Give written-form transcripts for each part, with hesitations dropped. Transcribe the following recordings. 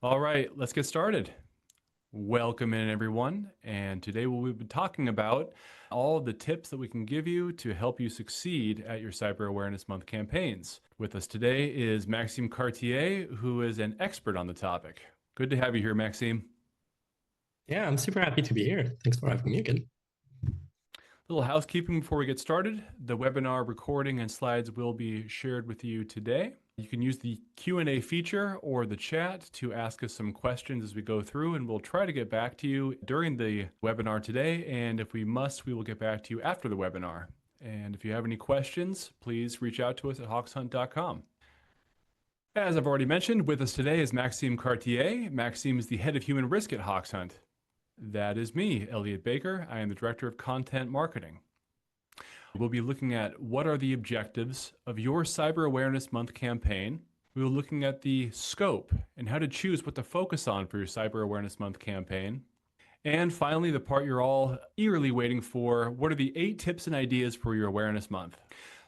All right, let's get started. Welcome in, everyone. And today we'll be talking about all the tips that we can give you to help you succeed at your Cyber Awareness Month campaigns. With us today is Maxime Cartier, who is an expert on the topic. Good to have you here, Maxime. Yeah, I'm super happy to be here. Thanks for having me again. Little housekeeping before we get started. The webinar recording and slides will be shared with you today. You can use the Q&A feature or the chat to ask us some questions as we go through, and we'll try to get back to you during the webinar today. And if we must, we will get back to you after the webinar. And if you have any questions, please reach out to us at hawkshunt.com. As I've already mentioned, with us today is Maxime Cartier. Maxime is the head of human risk at HawksHunt. That is me, Eliot Baker. I am the Director of Content Marketing. We'll be looking at what are the objectives of your Cyber Awareness Month campaign. We'll be looking at the scope and how to choose what to focus on for your Cyber Awareness Month campaign. And finally, the part you're all eagerly waiting for, what are the 8 tips and ideas for your Awareness Month?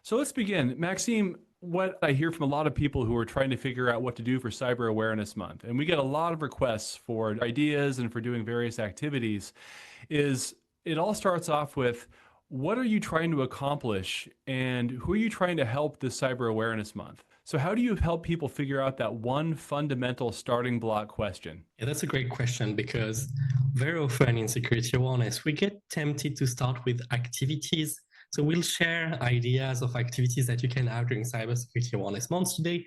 So let's begin. Maxime, what I hear from a lot of people who are trying to figure out what to do for Cyber Awareness Month, and we get a lot of requests for ideas and for doing various activities, is it all starts off with, what are you trying to accomplish and who are you trying to help this Cyber Awareness Month? So how do you help people figure out that one fundamental starting block question? Yeah, that's a great question because very often in security awareness, we get tempted to start with activities. So we'll share ideas of activities that you can have during Cybersecurity Awareness Month today.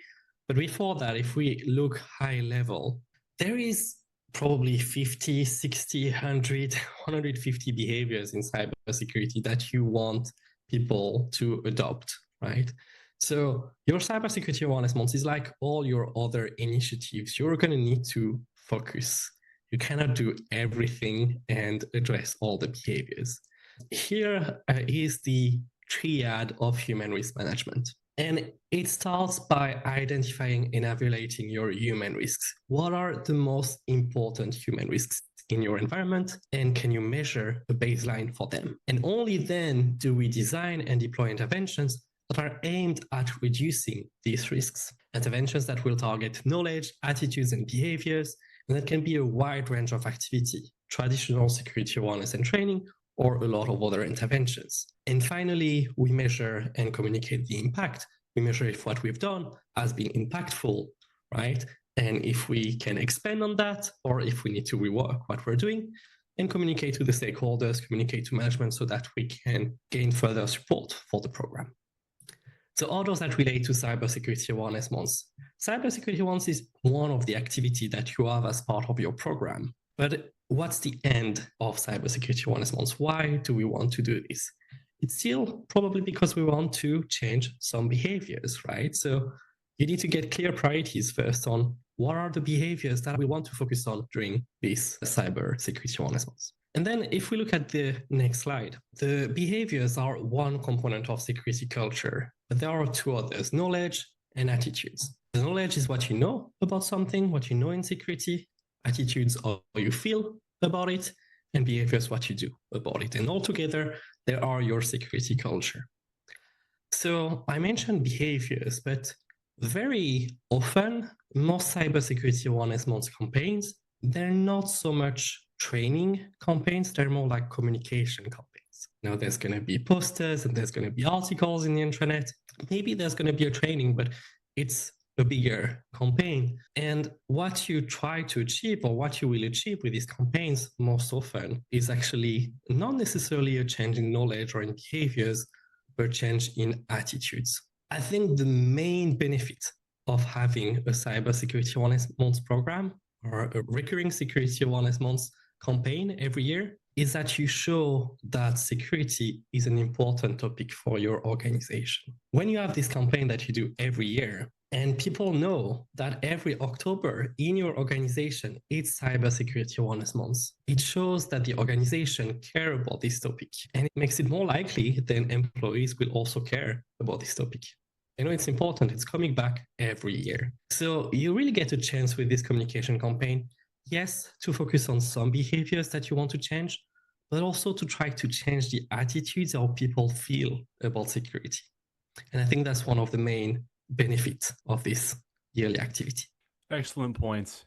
But before that, if we look high level, there is probably 50, 60, 100, 150 behaviors in cybersecurity that you want people to adopt, right? So your Cybersecurity Awareness Month is like all your other initiatives. You're going to need to focus. You cannot do everything and address all the behaviors. Here is the triad of human risk management. And it starts by identifying and evaluating your human risks. What are the most important human risks in your environment? And can you measure a baseline for them? And only then do we design and deploy interventions that are aimed at reducing these risks. Interventions that will target knowledge, attitudes, and behaviors, and that can be a wide range of activity, traditional security awareness and training, or a lot of other interventions. And finally, we measure and communicate the impact. We measure if what we've done has been impactful, right? And if we can expand on that, or if we need to rework what we're doing, and communicate to the stakeholders, communicate to management so that we can gain further support for the program. So all those that relate to Cybersecurity Awareness Month. Cybersecurity Awareness is one of the activities that you have as part of your program. But what's the end of Cybersecurity Awareness Month? Why do we want to do this? It's still probably because we want to change some behaviors, right? So you need to get clear priorities first on what are the behaviors that we want to focus on during this Cybersecurity Awareness Month. And then if we look at the next slide, the behaviors are one component of security culture, but there are 2 others, knowledge and attitudes. The knowledge is what you know about something, what you know in security. Attitudes are how you feel about it, and behaviors what you do about it. And altogether, they are your security culture. So I mentioned behaviors, but very often, most cybersecurity awareness month campaigns, they're not so much training campaigns, they're more like communication campaigns. Now there's going to be posters and there's going to be articles in the intranet. Maybe there's going to be a training, but it's a bigger campaign. And what you try to achieve or what you will achieve with these campaigns most often is actually not necessarily a change in knowledge or in behaviors, but change in attitudes. I think the main benefit of having a cybersecurity awareness month program or a recurring security awareness month campaign every year is that you show that security is an important topic for your organization. When you have this campaign that you do every year, and people know that every October in your organization, it's Cybersecurity Awareness Month, it shows that the organization care about this topic. And it makes it more likely that employees will also care about this topic. You know, it's important. It's coming back every year. So you really get a chance with this communication campaign, yes, to focus on some behaviors that you want to change, but also to try to change the attitudes how people feel about security. And I think that's one of the main benefits of this yearly activity. Excellent points.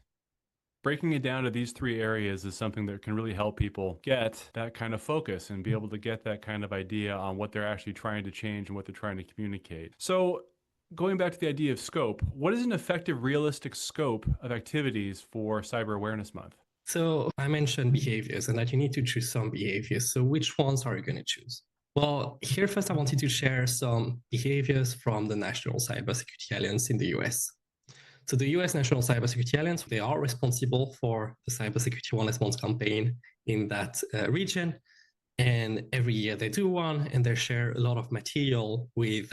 Breaking it down to these three areas is something that can really help people get that kind of focus and be able to get that kind of idea on what they're actually trying to change and what they're trying to communicate. So going back to the idea of scope, what is an effective, realistic scope of activities for Cyber Awareness Month? So I mentioned behaviors and that you need to choose some behaviors. So which ones are you going to choose? Well, here first I wanted to share some behaviors from the National Cybersecurity Alliance in the US. So the US National Cybersecurity Alliance, they are responsible for the Cybersecurity Wellness Month campaign in that region. And every year they do one and they share a lot of material with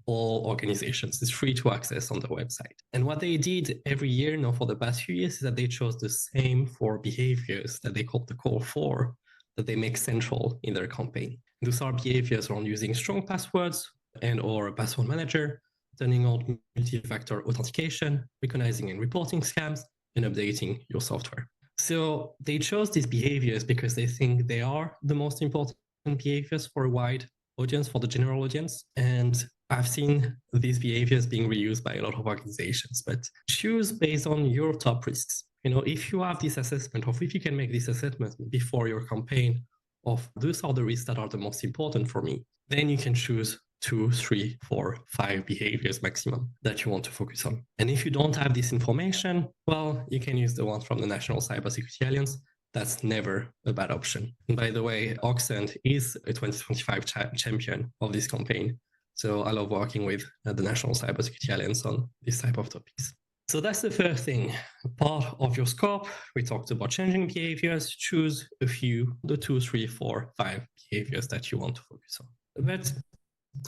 all organizations. It's free to access on the website. And what they did every year now for the past few years is that they chose the same four behaviors that they call the core four that they make central in their campaign. Those are behaviors around using strong passwords and or a password manager, turning on multi-factor authentication, recognizing and reporting scams, and updating your software. So they chose these behaviors because they think they are the most important behaviors for a wide audience, for the general audience. And I've seen these behaviors being reused by a lot of organizations, but choose based on your top risks. If you have this assessment, or if you can make this assessment before your campaign of those are the risks that are the most important for me, then you can choose 2, 3, 4, 5 behaviors maximum that you want to focus on. And if you don't have this information, well, you can use the one from the National Cybersecurity Alliance. That's never a bad option. And by the way, Oxend is a 2025 champion of this campaign. So I love working with the National Cybersecurity Alliance on this type of topics. So that's the first thing. Part of your scope, we talked about changing behaviors. Choose a few, the 2, 3, 4, 5 behaviors that you want to focus on. But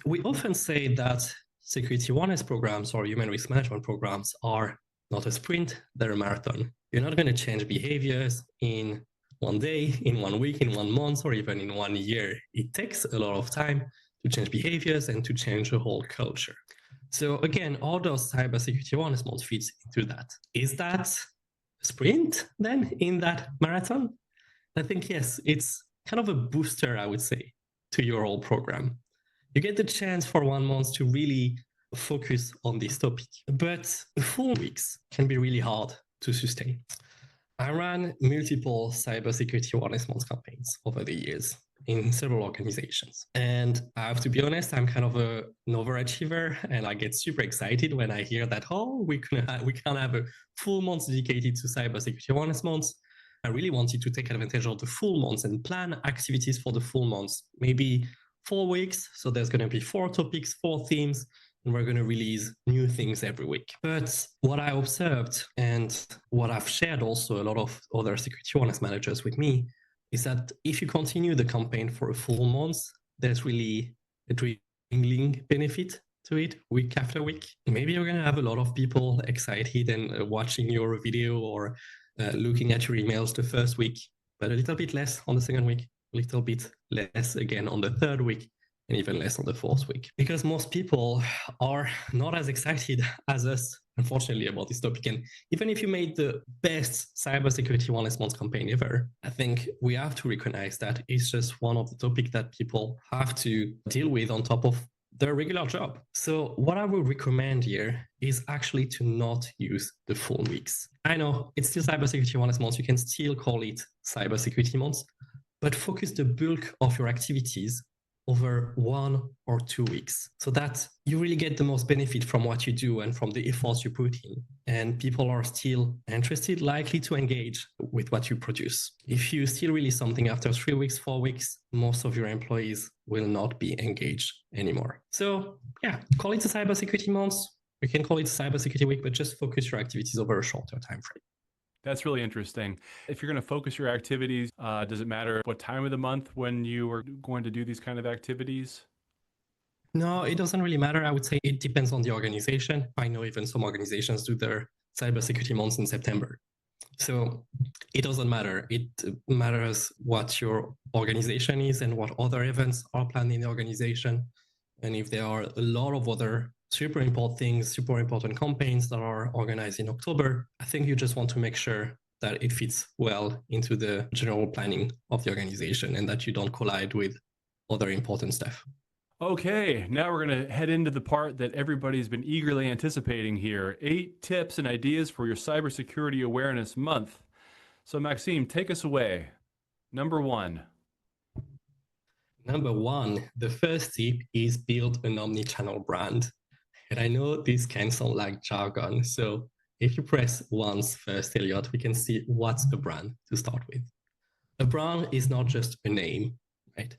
we often say that security awareness programs or human risk management programs are not a sprint, they're a marathon. You're not going to change behaviors in one day, in 1 week, in 1 month, or even in 1 year. It takes a lot of time to change behaviors and to change the whole culture. So again, all those cybersecurity awareness month fits into that. Is that a sprint then in that marathon? I think yes, it's kind of a booster, I would say, to your whole program. You get the chance for 1 month to really focus on this topic, but full weeks can be really hard to sustain. I ran multiple cybersecurity awareness month campaigns over the years in several organizations. And I have to be honest, I'm kind of an overachiever and I get super excited when I hear that, we can have a full month dedicated to cybersecurity awareness months. I really wanted to take advantage of the full months and plan activities for the full months, maybe 4 weeks. So there's going to be 4 topics, 4 themes, and we're going to release new things every week. But what I observed and what I've shared also a lot of other security awareness managers with me is that if you continue the campaign for a full month, there's really a dwindling benefit to it week after week. Maybe you're going to have a lot of people excited and watching your video or looking at your emails the first week, but a little bit less on the second week, a little bit less again on the third week, and even less on the 4th week. Because most people are not as excited as us, unfortunately, about this topic. And even if you made the best cybersecurity wellness month campaign ever, I think we have to recognize that it's just one of the topics that people have to deal with on top of their regular job. So what I would recommend here is actually to not use the full weeks. I know it's still cybersecurity wellness month. You can still call it cybersecurity month, but focus the bulk of your activities over 1 or 2 weeks so that you really get the most benefit from what you do and from the efforts you put in. And people are still interested, likely to engage with what you produce. If you still release something after 3 weeks, 4 weeks, most of your employees will not be engaged anymore. So yeah, call it a cybersecurity month. We can call it a cybersecurity week, but just focus your activities over a shorter time frame. That's really interesting. If you're going to focus your activities, does it matter what time of the month when you are going to do these kind of activities? No, it doesn't really matter. I would say it depends on the organization. I know even some organizations do their cybersecurity months in September. So it doesn't matter. It matters what your organization is and what other events are planned in the organization. And if there are a lot of other super important things, super important campaigns that are organized in October, I think you just want to make sure that it fits well into the general planning of the organization and that you don't collide with other important stuff. Okay, now we're going to head into the part that everybody's been eagerly anticipating here. 8 tips and ideas for your cybersecurity awareness month. So, Maxime, take us away. Number 1. Number one, the first tip is build an omni-channel brand. And I know this can sound like jargon. So if you press once first, Eliot, we can see what's a brand to start with. A brand is not just a name, right?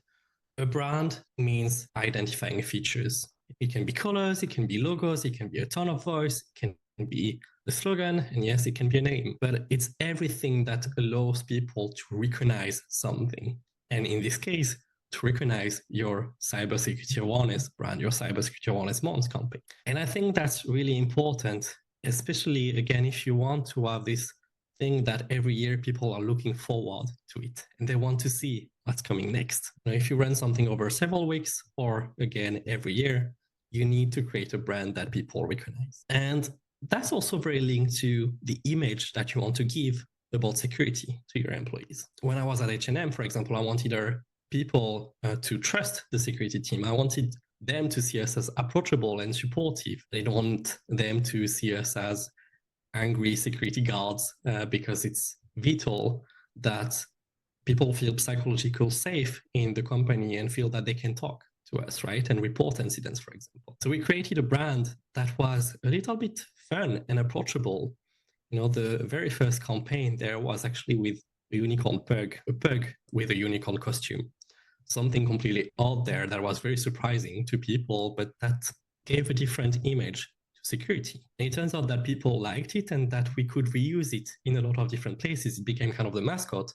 A brand means identifying features. It can be colors, it can be logos, it can be a tone of voice, it can be a slogan, and yes, it can be a name, but it's everything that allows people to recognize something. And in this case, to recognize your cybersecurity awareness brand, your cybersecurity awareness month campaign. And I think that's really important, especially again, if you want to have this thing that every year people are looking forward to it and they want to see what's coming next. Now, if you run something over several weeks or again every year, you need to create a brand that people recognize. And that's also very linked to the image that you want to give about security to your employees. When I was at H&M, for example, I wanted our people to trust the security team. I wanted them to see us as approachable and supportive. They don't want them to see us as angry security guards because it's vital that people feel psychological safe in the company and feel that they can talk to us, right? And report incidents, for example. So we created a brand that was a little bit fun and approachable. You know, the very first campaign there was actually with a unicorn pug, a pug with a unicorn costume. Something completely out there that was very surprising to people, but that gave a different image security. And it turns out that people liked it and that we could reuse it in a lot of different places. It became kind of the mascot.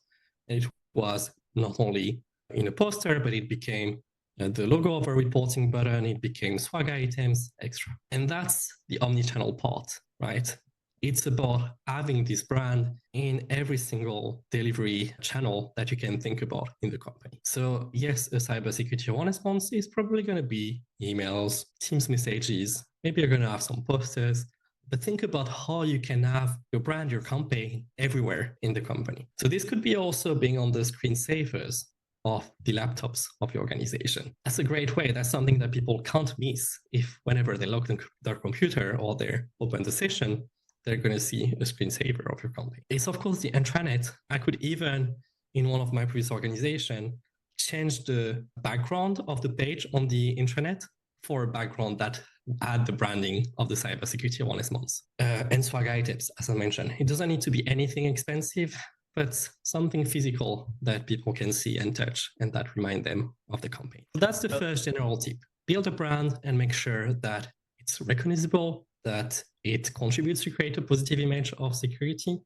And it was not only in a poster, but it became the logo of a reporting button. It became swag items, extra. And that's the omni-channel part, right? It's about having this brand in every single delivery channel that you can think about in the company. So yes, a cybersecurity awareness month is probably going to be emails, Teams messages, maybe you're going to have some posters, but think about how you can have your brand, your campaign everywhere in the company. So this could be also being on the screensavers of the laptops of your organization. That's a great way. That's something that people can't miss if whenever they log their computer or they open the session, they're going to see a screensaver of your company. It's of course the intranet. I could even, in one of my previous organizations, change the background of the page on the intranet for a background that had the branding of the cybersecurity awareness month. And swag items, as I mentioned. It doesn't need to be anything expensive, but something physical that people can see and touch and that remind them of the campaign. So that's the first general tip. Build a brand and make sure that it's recognizable, that it contributes to create a positive image of security,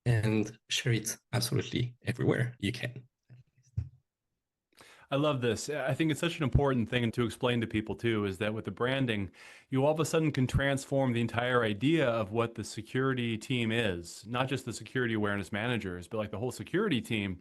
and share it absolutely everywhere you can. I love this. I think it's such an important thing to explain to people too, is that with the branding, you all of a sudden can transform the entire idea of what the security team is, not just the security awareness managers, but like the whole security team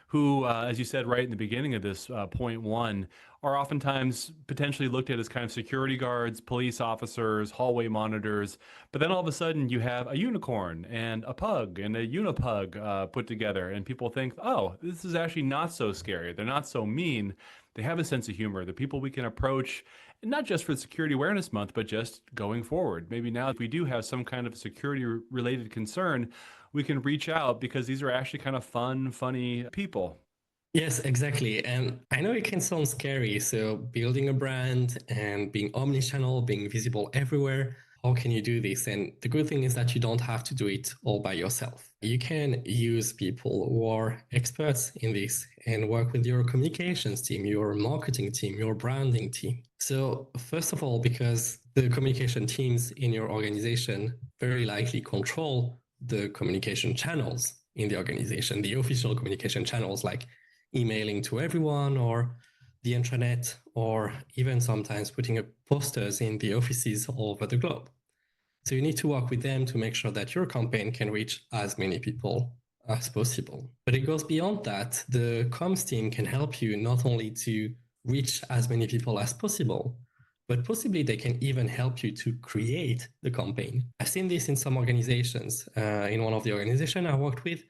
who, as you said right in the beginning of this point one, are oftentimes potentially looked at as kind of security guards, police officers, hallway monitors. But then all of a sudden you have a unicorn and a pug and a unipug put together, and people think, oh, this is actually not so scary. They're not so mean. They have a sense of humor. The people we can approach, not just for Security Awareness Month, but just going forward. Maybe now if we do have some kind of security related concern, we can reach out because these are actually kind of fun, funny people. Yes, exactly. And I know it can sound scary. So building a brand and being omnichannel, being visible everywhere, how can you do this? And the good thing is that you don't have to do it all by yourself. You can use people who are experts in this and work with your communications team, your marketing team, your branding team. So first of all, because the communication teams in your organization very likely control the communication channels in the organization, the official communication channels like emailing to everyone or the intranet, or even sometimes putting up posters in the offices all over the globe. So you need to work with them to make sure that your campaign can reach as many people as possible. But it goes beyond that. The comms team can help you not only to reach as many people as possible, but possibly they can even help you to create the campaign. I've seen this in some organizations. In one of the organizations I worked with,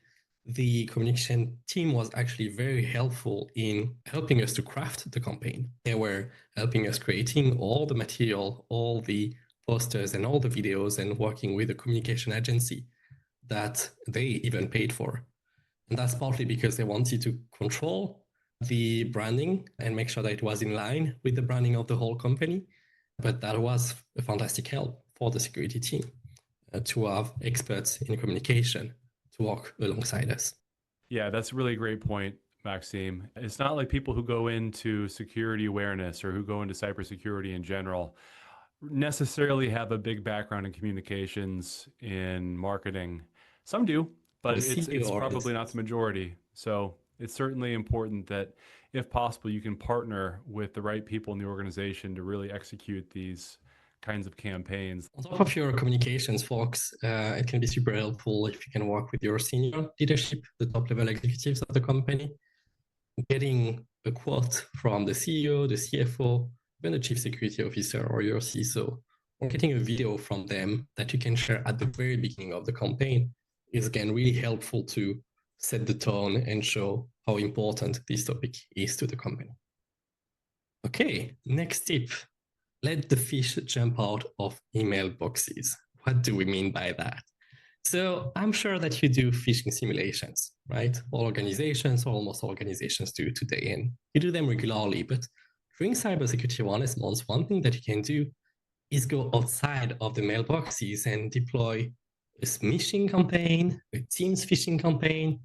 the communication team was actually very helpful in helping us to craft the campaign. They were helping us creating all the material, all the posters and all the videos, and working with a communication agency that they even paid for. And that's partly because they wanted to control the branding and make sure that it was in line with the branding of the whole company. But that was a fantastic help for the security team to have experts in communication to work alongside us. Yeah, that's a really great point, Maxime. It's not like people who go into security awareness or who go into cybersecurity in general necessarily have a big background in communications, in marketing. Some do, but The it's CEO probably is. not the majority. So it's certainly important that, if possible, you can partner with the right people in the organization to really execute these kinds of campaigns. On top of your communications folks, it can be super helpful if you can work with your senior leadership, the top level executives of the company, getting a quote from the CEO, the CFO, even the chief security officer or your CISO, or getting a video from them that you can share at the very beginning of the campaign is again really helpful to set the tone and show how important this topic is to the company. Okay, next tip. Let the fish jump out of email boxes. What do we mean by that? So I'm sure that you do phishing simulations, right? All organizations, or almost all organizations do today, and you do them regularly. But during Cybersecurity Awareness Month, one thing that you can do is go outside of the mailboxes and deploy a smishing campaign, a Teams phishing campaign,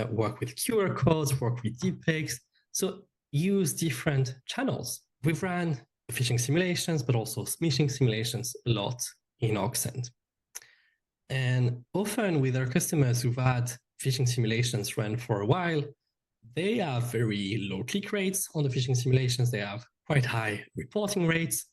work with QR codes, work with deepfakes. So use different channels. We've ran phishing simulations, but also smishing simulations a lot in Oxend. And often with our customers who've had phishing simulations run for a while, they have very low click rates on the phishing simulations. They have quite high reporting rates.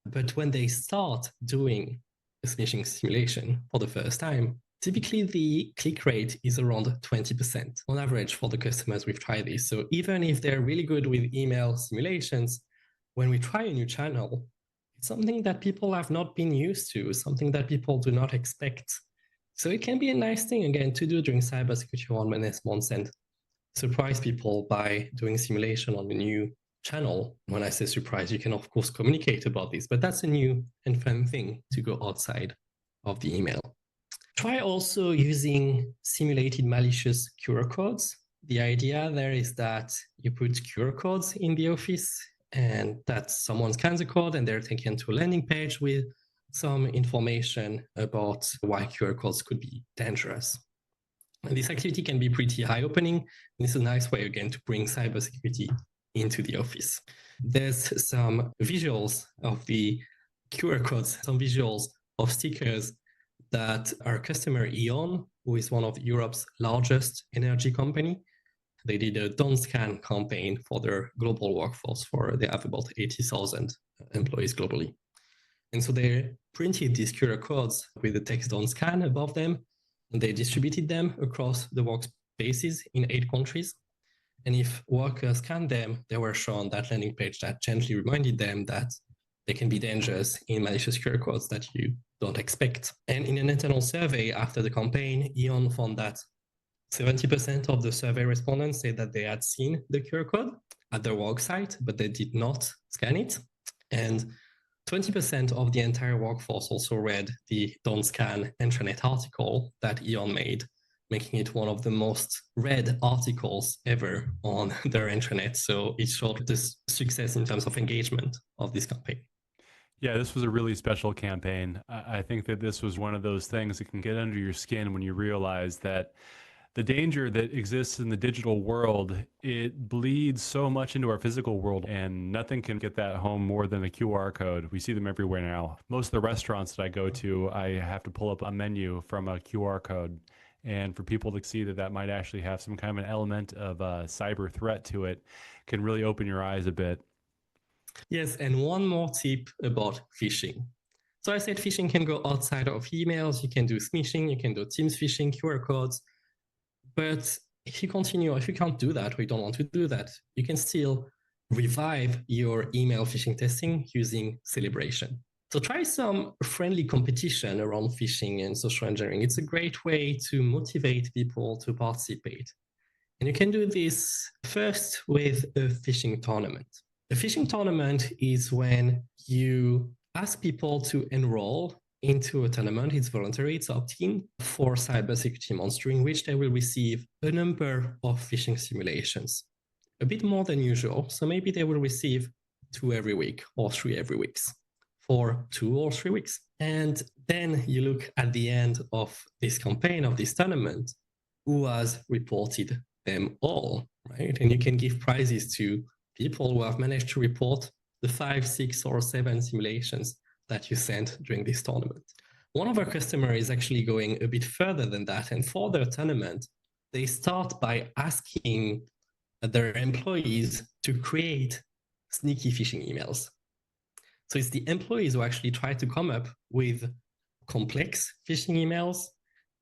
But when they start doing a phishing simulation for the first time, typically the click rate is around 20% on average for the customers we've tried this. So even if they're really good with email simulations, when we try a new channel, it's something that people have not been used to, something that people do not expect. So it can be a nice thing, again, to do during Cybersecurity Awareness Month and surprise people by doing simulation on a new channel. When I say surprise, you can, of course, communicate about this, but that's a new and fun thing to go outside of the email. Try also using simulated malicious QR codes. The idea there is that you put QR codes in the office and that someone scans a code and they're taken to a landing page with some information about why QR codes could be dangerous. And this activity can be pretty eye-opening, and it's a nice way, again, to bring cybersecurity into the office. There's some visuals of the QR codes, some visuals of stickers that our customer E.ON, who is one of Europe's largest energy company, they did a Don't Scan campaign for their global workforce. They have about 80,000 employees globally. And so they printed these QR codes with the text Don't Scan above them, and they distributed them across the workspaces in 8 countries. And if workers scanned them, they were shown that landing page that gently reminded them that they can be dangerous in malicious QR codes that you don't expect. And in an internal survey after the campaign, E.ON found that 70% of the survey respondents said that they had seen the QR code at their work site, but they did not scan it. And 20% of the entire workforce also read the Don't Scan intranet article that E.ON made, making it one of the most read articles ever on their intranet. So it showed this success in terms of engagement of this campaign. Yeah, this was a really special campaign. I think that this was one of those things that can get under your skin when you realize that the danger that exists in the digital world, it bleeds so much into our physical world, and nothing can get that home more than a QR code. We see them everywhere now. Most of the restaurants that I go to, I have to pull up a menu from a QR code. And for people to see that that might actually have some kind of an element of a cyber threat to it can really open your eyes a bit. Yes, and one more tip about phishing. So I said phishing can go outside of emails, you can do smishing, you can do Teams phishing, QR codes. But if you can't do that, or you don't want to do that, you can still revive your email phishing testing using Celebration. So try some friendly competition around phishing and social engineering. It's a great way to motivate people to participate. And you can do this first with a phishing tournament. A phishing tournament is when you ask people to enroll into a tournament. It's voluntary, it's opt-in for cybersecurity months, during which they will receive a number of phishing simulations, a bit more than usual. So maybe they will receive 2 every week or 3 every week for 2 or 3 weeks. And then you look at the end of this campaign, of this tournament, who has reported them all, right? And you can give prizes to people who have managed to report the 5, 6, or 7 simulations that you sent during this tournament. One of our customers is actually going a bit further than that. And for their tournament, they start by asking their employees to create sneaky phishing emails. So it's the employees who actually try to come up with complex phishing emails,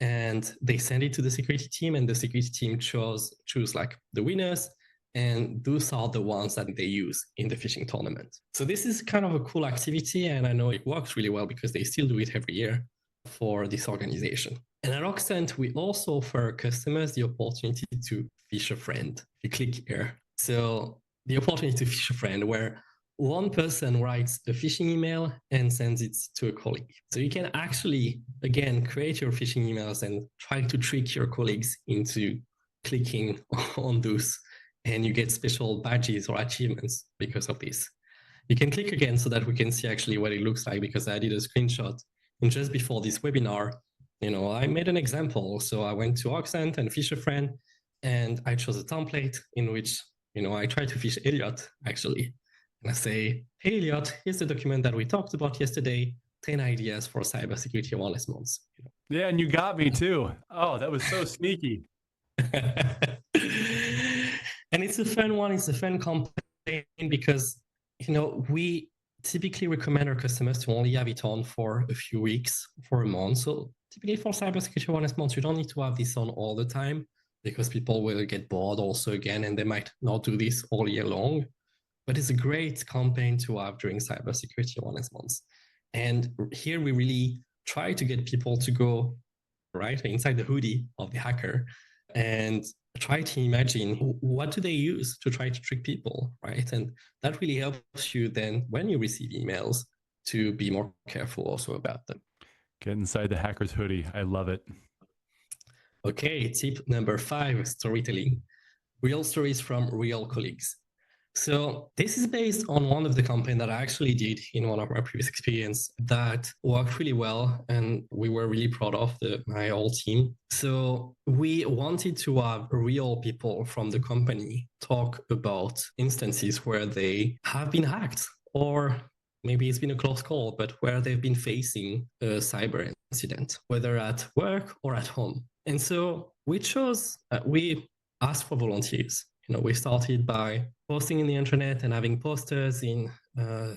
and they send it to the security team, and the security team choose like the winners, and those are the ones that they use in the phishing tournament. So this is kind of a cool activity, and I know it works really well because they still do it every year for this organization. And at Oxent, we also offer customers the opportunity to phish a friend. If you click here, so the opportunity to phish a friend, where one person writes a phishing email and sends it to a colleague. So you can actually, again, create your phishing emails and try to trick your colleagues into clicking on those, and you get special badges or achievements because of this. You can click again so that we can see actually what it looks like, because I did a screenshot. And just before this webinar, I made an example. So I went to Oxent and phish a friend, and I chose a template in which, I tried to phish Eliot, actually. And I say, hey, Eliot, here's the document that we talked about yesterday, 10 ideas for cybersecurity awareness months. Yeah, and you got me too. Oh, that was so sneaky. And it's a fun one. It's a fun campaign because, we typically recommend our customers to only have it on for a few weeks, for a month. So typically for cybersecurity awareness months, you don't need to have this on all the time, because people will get bored also again, and they might not do this all year long. But it's a great campaign to have during cybersecurity awareness months. And here we really try to get people to go right inside the hoodie of the hacker and try to imagine what do they use to try to trick people, right? And that really helps you then, when you receive emails, to be more careful also about them. Get inside the hacker's hoodie. I love it. Okay, tip number 5, storytelling. Real stories from real colleagues. So this is based on one of the campaigns that I actually did in one of my previous experience that worked really well, and we were really proud of my whole team. So we wanted to have real people from the company talk about instances where they have been hacked, or maybe it's been a close call, but where they've been facing a cyber incident, whether at work or at home. And so we asked for volunteers. We started by posting in the internet and having posters in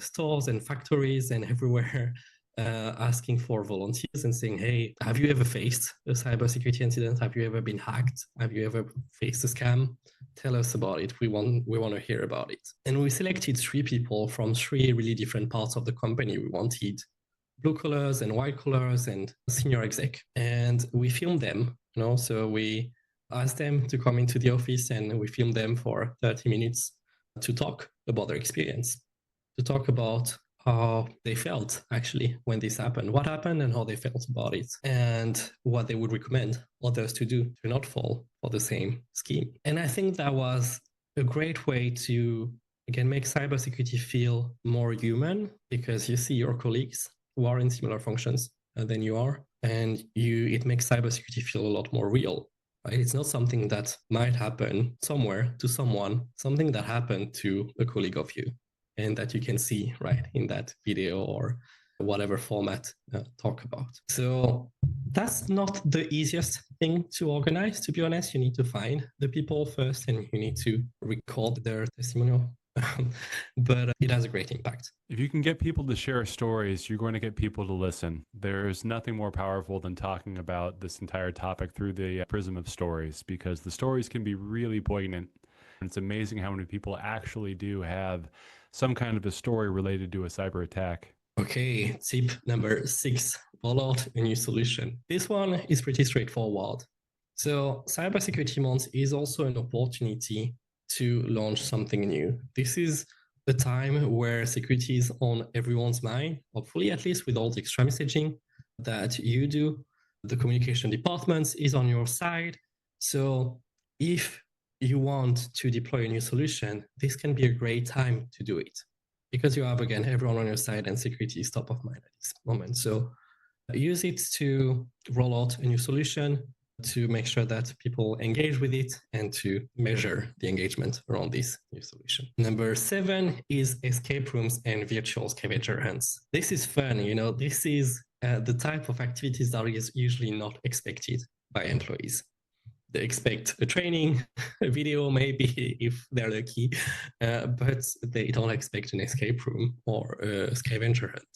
stores and factories and everywhere, asking for volunteers and saying, hey, have you ever faced a cybersecurity incident? Have you ever been hacked? Have you ever faced a scam? Tell us about it. We want to hear about it. And we selected 3 people from 3 really different parts of the company. We wanted blue collars and white collars and senior exec. And we filmed them, so we asked them to come into the office, and we filmed them for 30 minutes to talk about their experience, to talk about how they felt actually when this happened, what happened and how they felt about it, and what they would recommend others to do to not fall for the same scheme. And I think that was a great way to, again, make cybersecurity feel more human, because you see your colleagues who are in similar functions than you are, and it makes cybersecurity feel a lot more real. Right? It's not something that might happen somewhere to someone, something that happened to a colleague of you, and that you can see right in that video or whatever format talk about. So that's not the easiest thing to organize, to be honest. You need to find the people first, and you need to record their testimonial. But it has a great impact. If you can get people to share stories, you're going to get people to listen. There's nothing more powerful than talking about this entire topic through the prism of stories, because the stories can be really poignant. It's amazing how many people actually do have some kind of a story related to a cyber attack. Okay, tip number 6, roll out a new solution. This one is pretty straightforward. So Cybersecurity Month is also an opportunity to launch something new. This is a time where security is on everyone's mind, hopefully at least with all the extra messaging that you do. The communication department is on your side. So if you want to deploy a new solution, this can be a great time to do it because you have, again, everyone on your side and security is top of mind at this moment. So use it to roll out a new solution, to make sure that people engage with it and to measure the engagement around this new solution. Number 7 is escape rooms and virtual scavenger hunts. This is fun, this is the type of activities that is usually not expected by employees. They expect a training, a video maybe if they're lucky, but they don't expect an escape room or a scavenger hunt.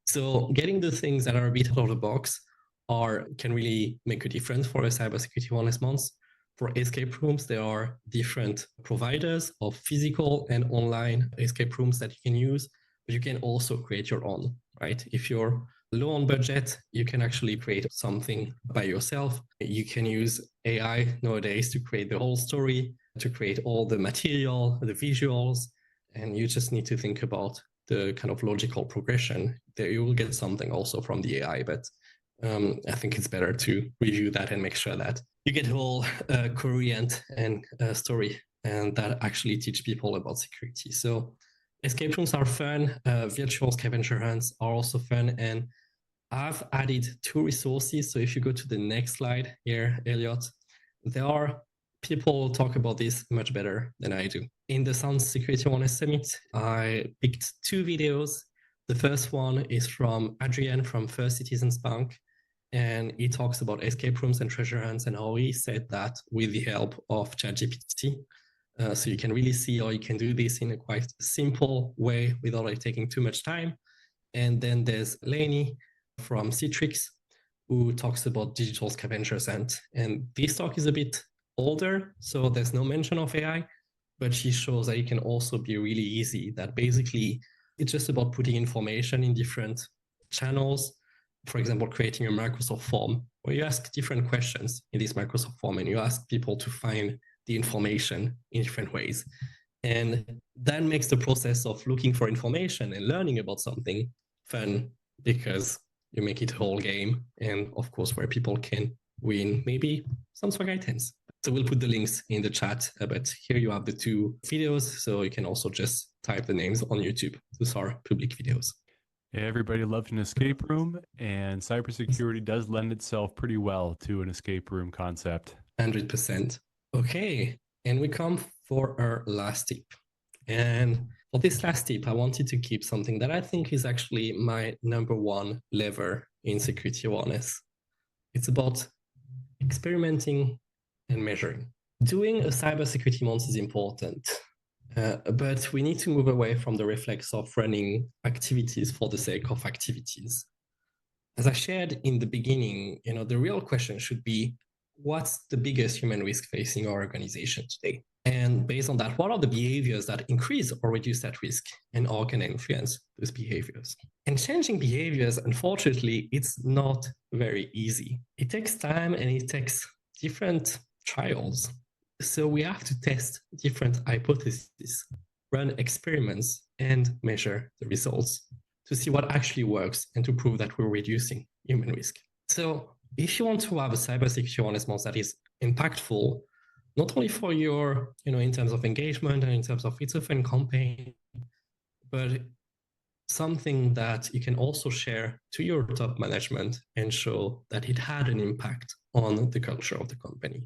So getting the things that are a bit out of the box can really make a difference for a cybersecurity wellness month. For escape rooms, there are different providers of physical and online escape rooms that you can use, but you can also create your own, right? If you're low on budget, you can actually create something by yourself. You can use AI nowadays to create the whole story, to create all the material, the visuals, and you just need to think about the kind of logical progression. There you will get something also from the AI, but I think it's better to review that and make sure that you get a whole coherent and story and that actually teach people about security. So escape rooms are fun. Virtual scavenger hunts are also fun. And I've added 2 resources. So if you go to the next slide here, Eliot, there are people talk about this much better than I do. In the Sound Security Awareness Summit, I picked 2 videos. The first one is from Adrian from First Citizens Bank, and he talks about escape rooms and treasure hunts and how he said that with the help of ChatGPT. So you can really see how you can do this in a quite simple way without taking too much time. And then there's Lainey from Citrix, who talks about digital scavengers hunt. And this talk is a bit older, so there's no mention of AI, but she shows that it can also be really easy, that basically it's just about putting information in different channels. For example, creating a Microsoft form where you ask different questions in this Microsoft form and you ask people to find the information in different ways. And that makes the process of looking for information and learning about something fun because you make it a whole game. And of course, where people can win maybe some swag items. So we'll put the links in the chat, but here you have the 2 videos. So you can also just type the names on YouTube. Those are public videos. Everybody loves an escape room, and cybersecurity does lend itself pretty well to an escape room concept. 100%. Okay, and we come for our last tip. And for this last tip, I wanted to keep something that I think is actually my number 1 lever in security awareness. It's about experimenting and measuring. Doing a cybersecurity month is important, but we need to move away from the reflex of running activities for the sake of activities. As I shared in the beginning, the real question should be, what's the biggest human risk facing our organization today? And based on that, what are the behaviors that increase or reduce that risk, and how can I influence those behaviors? And changing behaviors, unfortunately, it's not very easy. It takes time and it takes different trials. So we have to test different hypotheses, run experiments, and measure the results to see what actually works and to prove that we're reducing human risk. So if you want to have a cybersecurity awareness month that is impactful, not only for your, in terms of engagement and in terms of it's a fun campaign, but something that you can also share to your top management and show that it had an impact on the culture of the company.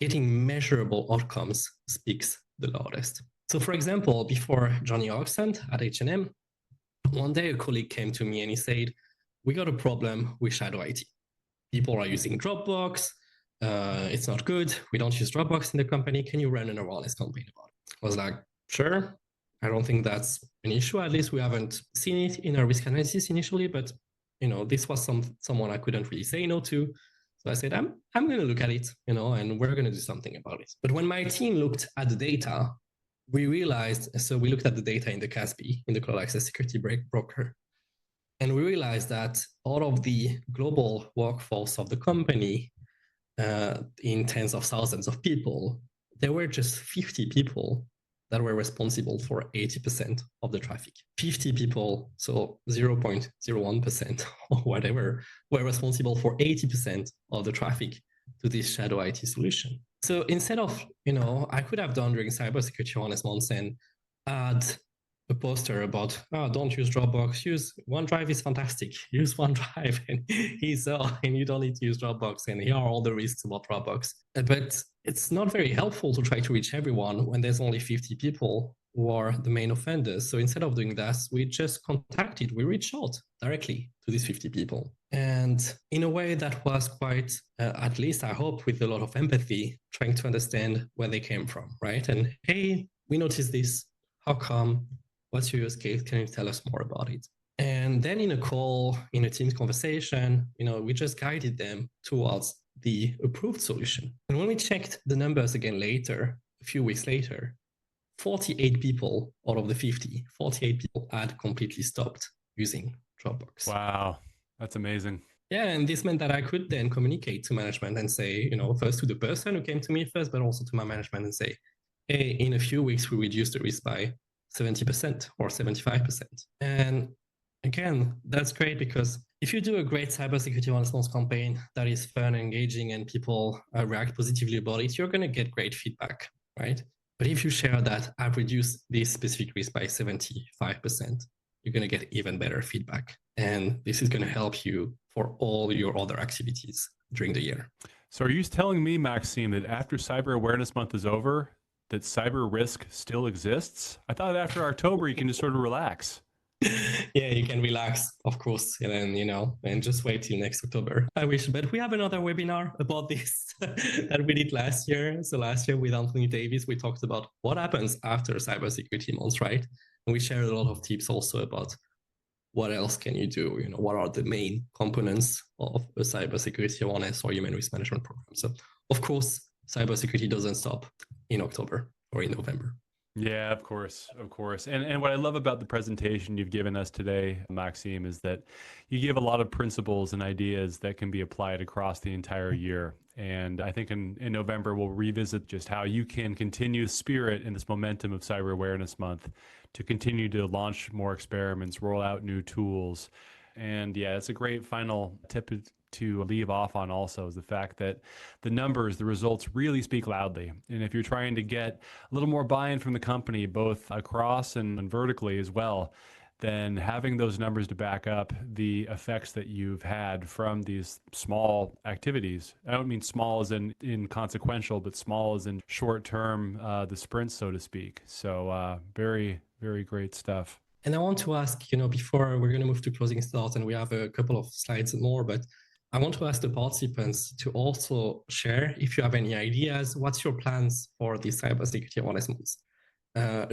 Getting measurable outcomes speaks the loudest. So for example, before Johnny Oxent at H&M, one day a colleague came to me and he said, we got a problem with shadow IT. People are using Dropbox. It's not good. We don't use Dropbox in the company. Can you run an awareness campaign about it? I was like, sure. I don't think that's an issue. At least we haven't seen it in our risk analysis initially, but this was someone I couldn't really say no to. So I said, I'm going to look at it, and we're going to do something about it. But when my team looked at the data, we realized, so we looked at the data in the CASB, in the Cloud Access Security Broker, And we realized that out of the global workforce of the company, in tens of thousands of people, there were just 50 people that were responsible for 80% of the traffic. 50 people, so 0.01% or whatever, were responsible for 80% of the traffic to this shadow IT solution. So instead of, I could have done during cybersecurity awareness months and add a poster about, oh, don't use Dropbox, use OneDrive is fantastic. Use OneDrive and and you don't need to use Dropbox. And here are all the risks about Dropbox. But it's not very helpful to try to reach everyone when there's only 50 people who are the main offenders. So instead of doing that, we just we reached out directly to these 50 people. And in a way that was quite, at least I hope, with a lot of empathy, trying to understand where they came from, right? And hey, we noticed this. How come? What's your use case? Can you tell us more about it? And then in a call, in a Teams conversation, we just guided them towards the approved solution. And when we checked the numbers again later, a few weeks later, 48 people out of the 50, 48 people had completely stopped using Dropbox. Wow, that's amazing. Yeah, and this meant that I could then communicate to management and say, first to the person who came to me first, but also to my management and say, hey, in a few weeks, we reduced the risk by 70% or 75%. And again, that's great because if you do a great cybersecurity awareness month campaign that is fun and engaging and people react positively about it, you're going to get great feedback, right? But if you share that I've reduced this specific risk by 75%, you're going to get even better feedback. And this is going to help you for all your other activities during the year. So are you telling me, Maxime, that after Cyber Awareness Month is over, that cyber risk still exists? I thought after October, you can just sort of relax. Yeah, you can relax, of course, and then, and just wait till next October. I wish, but we have another webinar about this that we did last year. So last year with Anthony Davis, we talked about what happens after cybersecurity months, right? And we shared a lot of tips also about what else can you do? What are the main components of a cybersecurity awareness or human risk management program? So, of course, cybersecurity doesn't stop in October or in November. Yeah, of course, of course. And what I love about the presentation you've given us today, Maxime, is that you give a lot of principles and ideas that can be applied across the entire year. And I think in November, we'll revisit just how you can continue spirit in this momentum of Cyber Awareness Month to continue to launch more experiments, roll out new tools. And yeah, it's a great final tip to leave off on also is the fact that the numbers, the results really speak loudly. And if you're trying to get a little more buy-in from the company, both across and vertically as well, then having those numbers to back up the effects that you've had from these small activities. I don't mean small as in inconsequential, but small as in short-term, the sprints, so to speak. So very, very great stuff. And I want to ask, before we're going to move to closing thoughts, and we have a couple of slides more, but I want to ask the participants to also share, if you have any ideas, what's your plans for the cybersecurity awareness months?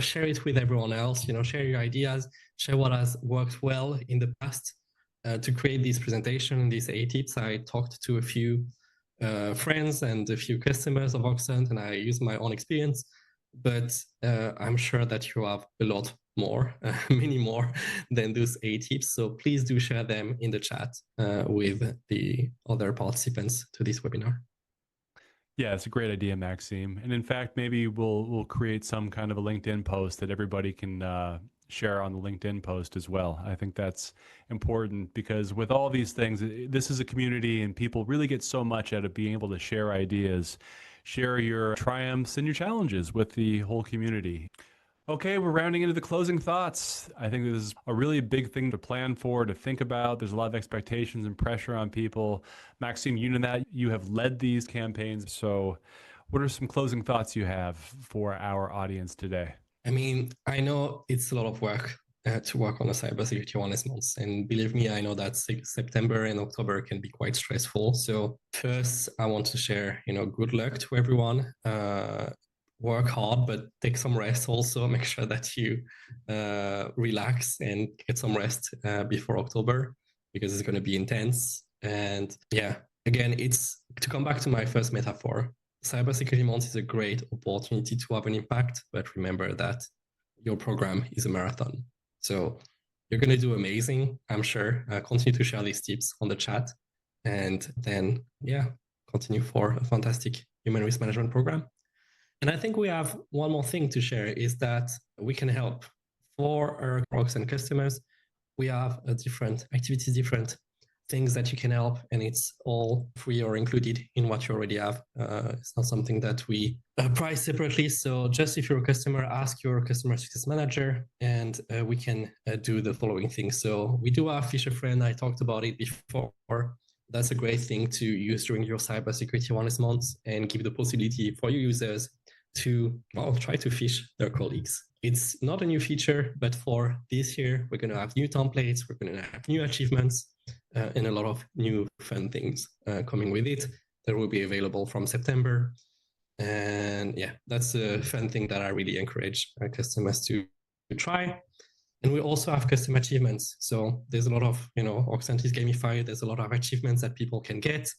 Share it with everyone else, share your ideas, share what has worked well in the past. To create this presentation, these 8 tips, I talked to a few friends and a few customers of Oxent, and I used my own experience, but I'm sure that you have a lot more, many more than those 8 tips. So please do share them in the chat with the other participants to this webinar. Yeah, it's a great idea, Maxime. And in fact, maybe we'll create some kind of a LinkedIn post that everybody can share on the LinkedIn post as well. I think that's important because with all these things, this is a community and people really get so much out of being able to share ideas, share your triumphs and your challenges with the whole community. Okay, we're rounding into the closing thoughts. I think this is a really big thing to plan for, to think about. There's a lot of expectations and pressure on people. Maxime, you know that you have led these campaigns. So what are some closing thoughts you have for our audience today? I mean, I know it's a lot of work to work on a cybersecurity awareness month. And believe me, I know that September and October can be quite stressful. So first, I want to share, good luck to everyone. Work hard, but take some rest also. Make sure that you relax and get some rest before October because it's going to be intense. And yeah, again, it's to come back to my first metaphor. Cybersecurity month is a great opportunity to have an impact, but remember that your program is a marathon. So You're going to do amazing, I'm sure. Continue to share these tips on the chat. And then, yeah, continue for a fantastic human risk management program. And I think we have one more thing to share is that we can help for our products and customers. We have different activities, different things that you can help, and it's all free or included in what you already have. It's not something that we price separately. So just if you're a customer, ask your customer success manager, and we can do the following things. So we do have Fish a Friend. I talked about it before. That's a great thing to use during your cybersecurity awareness months and give the possibility for your users to, well, try to phish their colleagues. It's not a new feature, but for this year, we're going to have new templates, we're going to have new achievements, and a lot of new fun things coming with it that will be available from September. And yeah, that's a fun thing that I really encourage our customers to try. And we also have custom achievements. So there's a lot of, Oxent is gamified. There's a lot of achievements that people can get,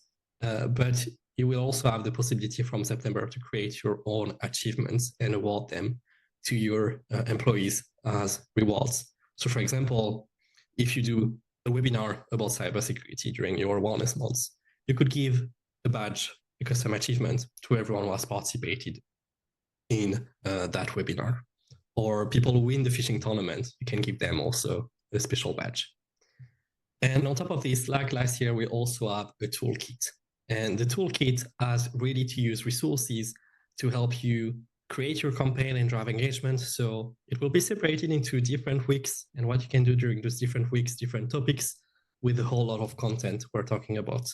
but you will also have the possibility from September to create your own achievements and award them to your employees as rewards. So for example, if you do a webinar about cybersecurity during your awareness months, you could give a badge, a custom achievement to everyone who has participated in that webinar. Or people who win the phishing tournament, you can give them also a special badge. And on top of this, like last year, we also have a toolkit. And the toolkit has ready-to-use resources to help you create your campaign and drive engagement. So it will be separated into different weeks and what you can do during those different weeks, different topics, with a whole lot of content. We're talking about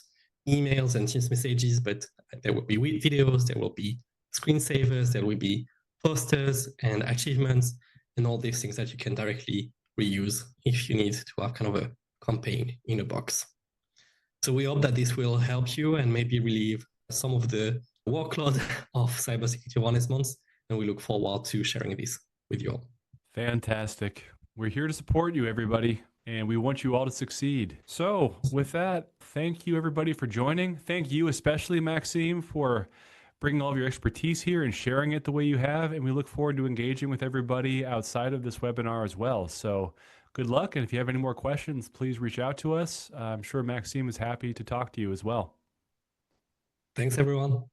emails and Teams messages, but there will be videos, there will be screensavers, there will be posters and achievements and all these things that you can directly reuse if you need to have kind of a campaign in a box. So we hope that this will help you and maybe relieve some of the workload of cybersecurity awareness months, and we look forward to sharing this with you all. Fantastic. We're here to support you, everybody, and we want you all to succeed. So with that, thank you, everybody, for joining. Thank you, especially, Maxime, for bringing all of your expertise here and sharing it the way you have. And we look forward to engaging with everybody outside of this webinar as well. So good luck. And if you have any more questions, please reach out to us. I'm sure Maxime is happy to talk to you as well. Thanks, everyone.